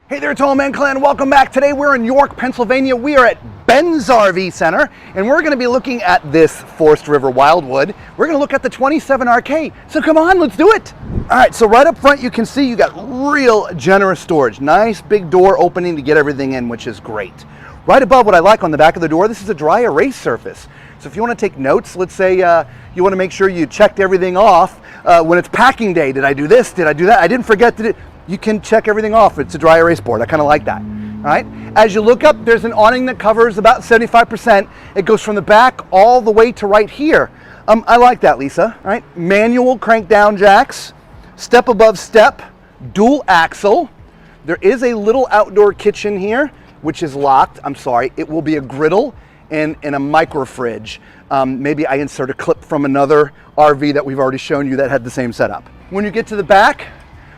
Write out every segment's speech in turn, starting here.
Hey there, Tall Man Clan. Welcome back. Today we're in York, Pennsylvania. We are at Ben's RV Center, and we're going to be looking at this Forest River Wildwood. We're going to look at the 27RK. So come on, let's do it. All right, so right up front you can see you got real generous storage. Nice big door opening to get everything in, which is great. Right above, what I like on the back of the door, this is a dry erase surface. So if you want to take notes, let's say you want to make sure you checked everything off when it's packing day. Did I do this? Did I do that? I didn't forget to do. You can check everything off. It's a dry erase board. I kind of like that. All right. As you look up, there's an awning that covers about 75%. It goes from the back all the way to right here. I like that, Lisa. All right. Manual crank down jacks, step above step, dual axle. There is a little outdoor kitchen here, which is locked. I'm sorry. It will be a griddle and a micro fridge. Maybe I insert a clip from another RV that we've already shown you that had the same setup. When you get to the back,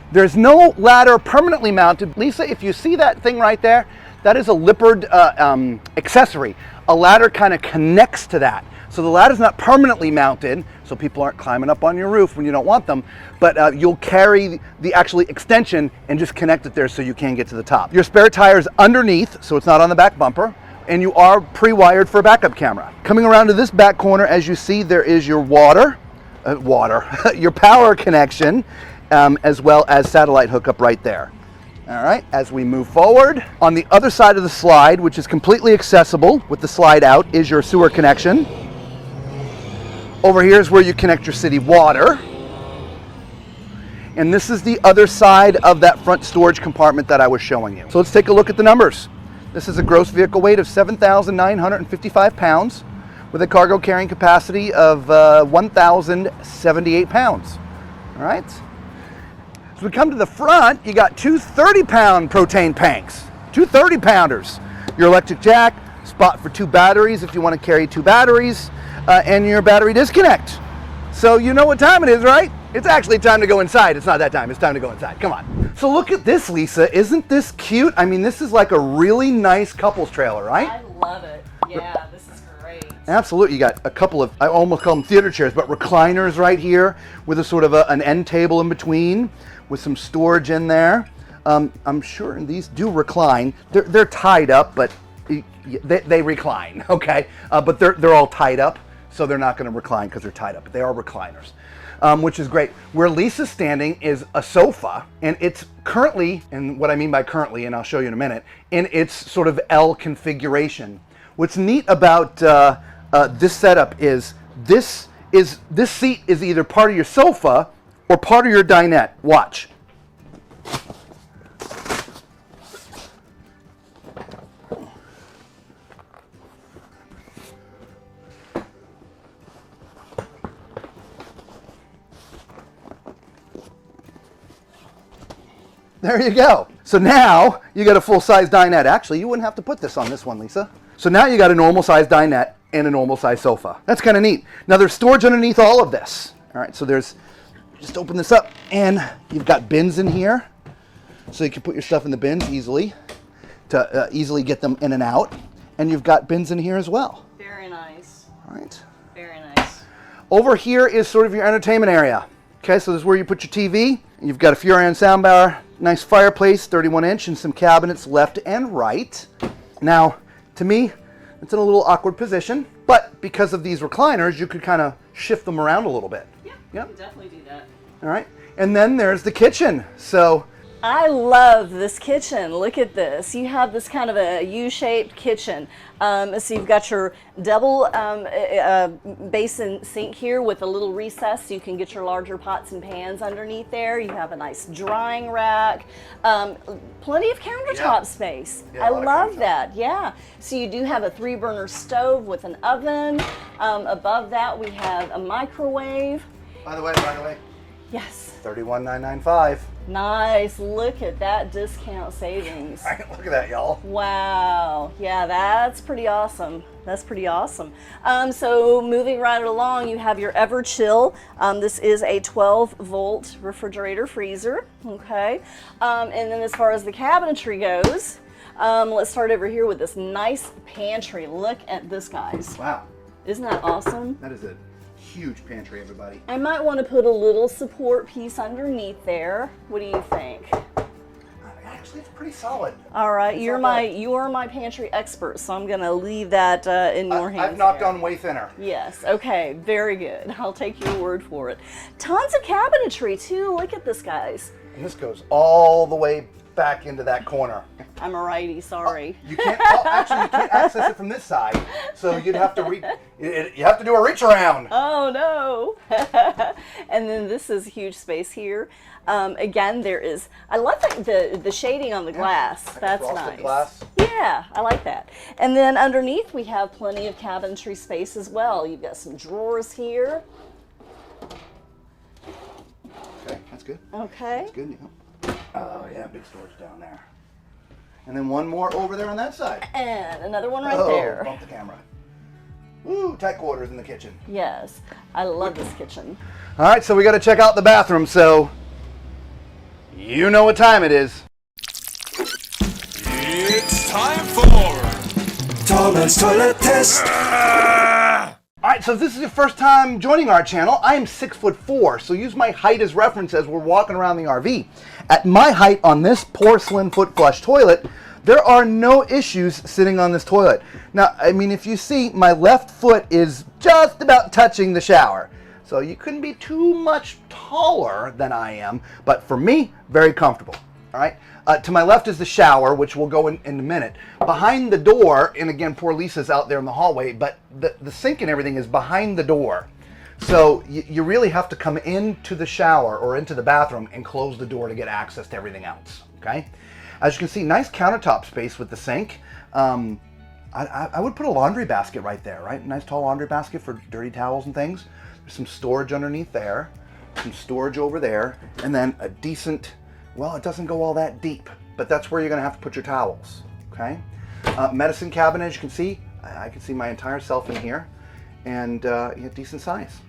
there's no ladder permanently mounted. Lisa, if you see that thing right there, that is a Lippard accessory. A ladder kind of connects to that. So the ladder's not permanently mounted, so people aren't climbing up on your roof when you don't want them, but you'll carry the actually extension and just connect it there so you can get to the top. Your spare tire is underneath, so it's not on the back bumper, and you are pre-wired for a backup camera. Coming around to this back corner, as you see, there is your your power connection, as well as satellite hookup right there. All right, as we move forward, on the other side of the slide, which is completely accessible with the slide out, is your sewer connection. Over here is where you connect your city water. And this is the other side of that front storage compartment that I was showing you. So let's take a look at the numbers. This is a gross vehicle weight of 7,955 pounds with a cargo carrying capacity of 1,078 pounds. All right. As we come to the front, you got two 30-pound propane tanks, two 30-pounders. Your electric jack, spot for two batteries if you want to carry two batteries, and your battery disconnect. So you know what time it is, right? It's actually time to go inside. It's not that time. It's time to go inside. Come on. So look at this, Lisa. Isn't this cute? I mean, this is like a really nice couples trailer, right? I love it. Yeah, this is great. Absolutely. You got a couple of, I almost call them theater chairs, but recliners right here with a sort of an end table in between, with some storage in there. I'm sure these do recline. They're tied up, but they recline, okay? But they're all tied up, so they're not gonna recline because they're tied up, but they are recliners, which is great. Where Lisa's standing is a sofa, and it's currently, and what I mean by currently, and I'll show you in a minute, in its sort of L configuration. What's neat about this setup is this seat is either part of your sofa or part of your dinette. Watch. There you go. So now you got a full-size dinette. Actually, you wouldn't have to put this on this one, Lisa. So now you got a normal-size dinette and a normal-size sofa. That's kind of neat. Now there's storage underneath all of this. All right, so there's, just open this up, and you've got bins in here, so you can put your stuff in the bins easily to easily get them in and out. And you've got bins in here as well. Very nice. All right. Very nice. Over here is sort of your entertainment area. Okay, so this is where you put your TV. You've got a Furrion soundbar, nice fireplace, 31-inch, and some cabinets left and right. Now, to me, it's in a little awkward position, but because of these recliners, you could kind of shift them around a little bit. Yeah, yep. You can definitely do that. All right, and then there's the kitchen. So I love this kitchen. Look at this. You have this kind of a U-shaped kitchen. So you've got your double basin sink here with a little recess so you can get your larger pots and pans underneath there. You have a nice drying rack. Plenty of countertop space. Yeah, I love that. Yeah. So you do have a 3-burner stove with an oven. Above that we have a microwave. By the way. Yes. $31,995. Nice. Look at that discount savings. All right, look at that, y'all. Wow. Yeah, that's pretty awesome. That's pretty awesome. So moving right along, you have your EverChill. This is a 12-volt refrigerator freezer. Okay. And then as far as the cabinetry goes, let's start over here with this nice pantry. Look at this, guys. Wow. Isn't that awesome? That is a huge pantry, everybody. I might want to put a little support piece underneath there. What do you think? Actually, it's pretty solid. All right, It's you're not bad. my pantry expert, so I'm gonna leave that in your hands. I've knocked there. on way thinner. Yes. Okay. Very good. I'll take your word for it. Tons of cabinetry too. Look at this, guys. And this goes all the way back into that corner. I'm a righty. Sorry. You can't. Actually, you can't access it from this side, so you'd have to you have to do a reach around. Oh no! And then this is a huge space here. Again, there is. I love the shading on the glass. Like a That's frosted nice. glass. Yeah, I like that. And then underneath we have plenty of cabinetry space as well. You've got some drawers here. Okay, that's good. Okay. That's good. Yeah. Oh yeah, big storage down there. And then one more over there on that side. And another one right Oh, there. bump the camera. Woo, tight quarters in the kitchen. Yes, I love this kitchen. All right, so we got to check out the bathroom. So you know what time it is. It's time for Tom's Toilet Test. All right, so if this is your first time joining our channel, I am 6'4", so use my height as reference as we're walking around the RV. At my height on this porcelain foot flush toilet, there are no issues sitting on this toilet. Now, I mean, if you see, my left foot is just about touching the shower. So you couldn't be too much taller than I am, but for me, very comfortable. All right. To my left is the shower, which we'll go in a minute. Behind the door, and again, poor Lisa's out there in the hallway, but the sink and everything is behind the door. So you really have to come into the shower or into the bathroom and close the door to get access to everything else, okay? As you can see, nice countertop space with the sink. I would put a laundry basket right there, right? Nice tall laundry basket for dirty towels and things. There's some storage underneath there, some storage over there, and then a decent, well, it doesn't go all that deep, but that's where you're gonna have to put your towels, okay? Medicine cabinet, as you can see, I can see my entire self in here, and yeah, decent size.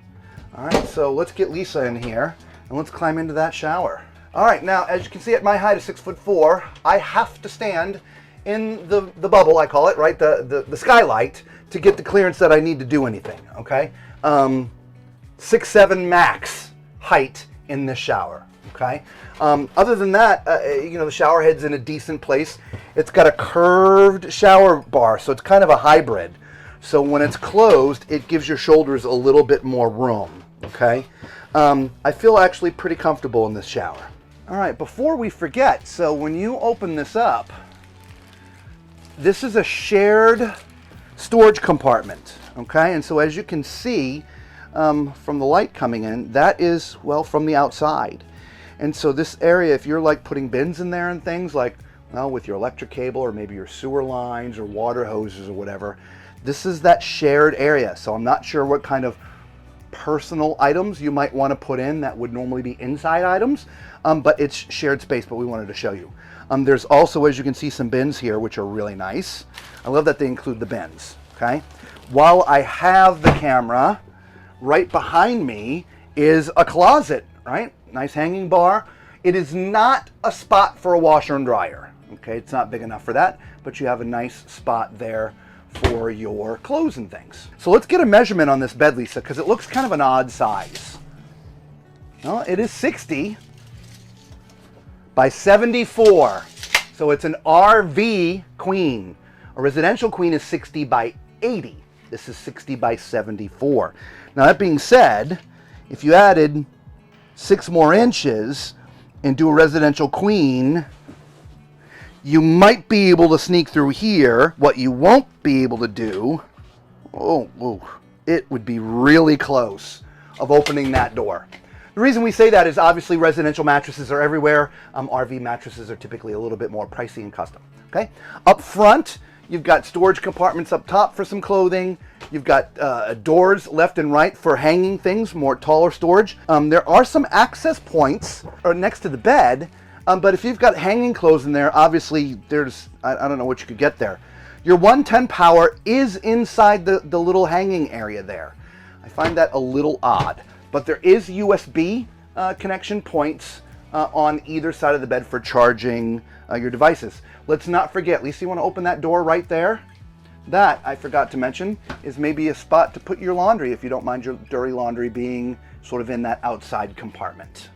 All right, so let's get Lisa in here, and let's climb into that shower. All right, now, as you can see at my height of 6'4", I have to stand in the bubble, I call it, right, the skylight, to get the clearance that I need to do anything, okay? 6'7" max height in this shower. Okay. Other than that, you know, the shower head's in a decent place. It's got a curved shower bar, so it's kind of a hybrid. So when it's closed, it gives your shoulders a little bit more room. Okay. I feel actually pretty comfortable in this shower. All right. Before we forget, so when you open this up, this is a shared storage compartment. Okay. And so as you can see from the light coming in, that is, well, from the outside. And so this area, if you're like putting bins in there and things like, well, with your electric cable or maybe your sewer lines or water hoses or whatever, this is that shared area. So I'm not sure what kind of personal items you might want to put in that would normally be inside items, but it's shared space, but we wanted to show you. There's also, as you can see, some bins here, which are really nice. I love that they include the bins, okay? While I have the camera, right behind me is a closet, right? Nice hanging bar. It is not a spot for a washer and dryer. Okay, it's not big enough for that, but you have a nice spot there for your clothes and things. So let's get a measurement on this bed, Lisa, because it looks kind of an odd size. Well, it is 60 by 74. So it's an RV queen. A residential queen is 60 by 80. This is 60 by 74. Now that being said, if you added 6 more inches and do a residential queen, you might be able to sneak through here. What you won't be able to do, it would be really close of opening that door. The reason we say that is obviously residential mattresses are everywhere. RV mattresses are typically a little bit more pricey and custom. Okay, up front, you've got storage compartments up top for some clothing. You've got doors left and right for hanging things, more taller storage. There are some access points next to the bed, but if you've got hanging clothes in there, obviously there's, I don't know what you could get there. Your 110 power is inside the little hanging area there. I find that a little odd, but there is USB connection points on either side of the bed for charging your devices. Let's not forget, Lisa, you want to open that door right there? That, I forgot to mention, is maybe a spot to put your laundry if you don't mind your dirty laundry being sort of in that outside compartment.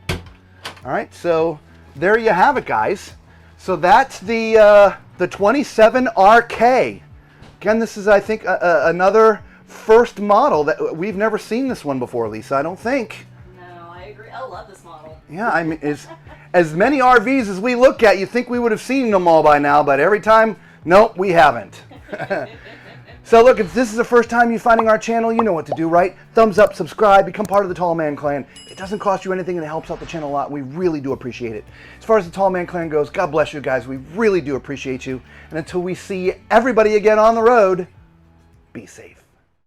All right, so there you have it, guys. So that's the 27RK. Again, this is, I think, another first model that we've never seen this one before, Lisa, I don't think. No, I agree. I love this model. Yeah, I mean, as many RVs as we look at, you think we would have seen them all by now, but every time, nope, we haven't. So look, if this is the first time you're finding our channel, you know what to do, right? Thumbs up, subscribe, become part of the Tall Man Clan. It doesn't cost you anything and it helps out the channel a lot. We really do appreciate it. As far as the Tall Man Clan goes, God bless you guys. We really do appreciate you. And until we see everybody again on the road, be safe.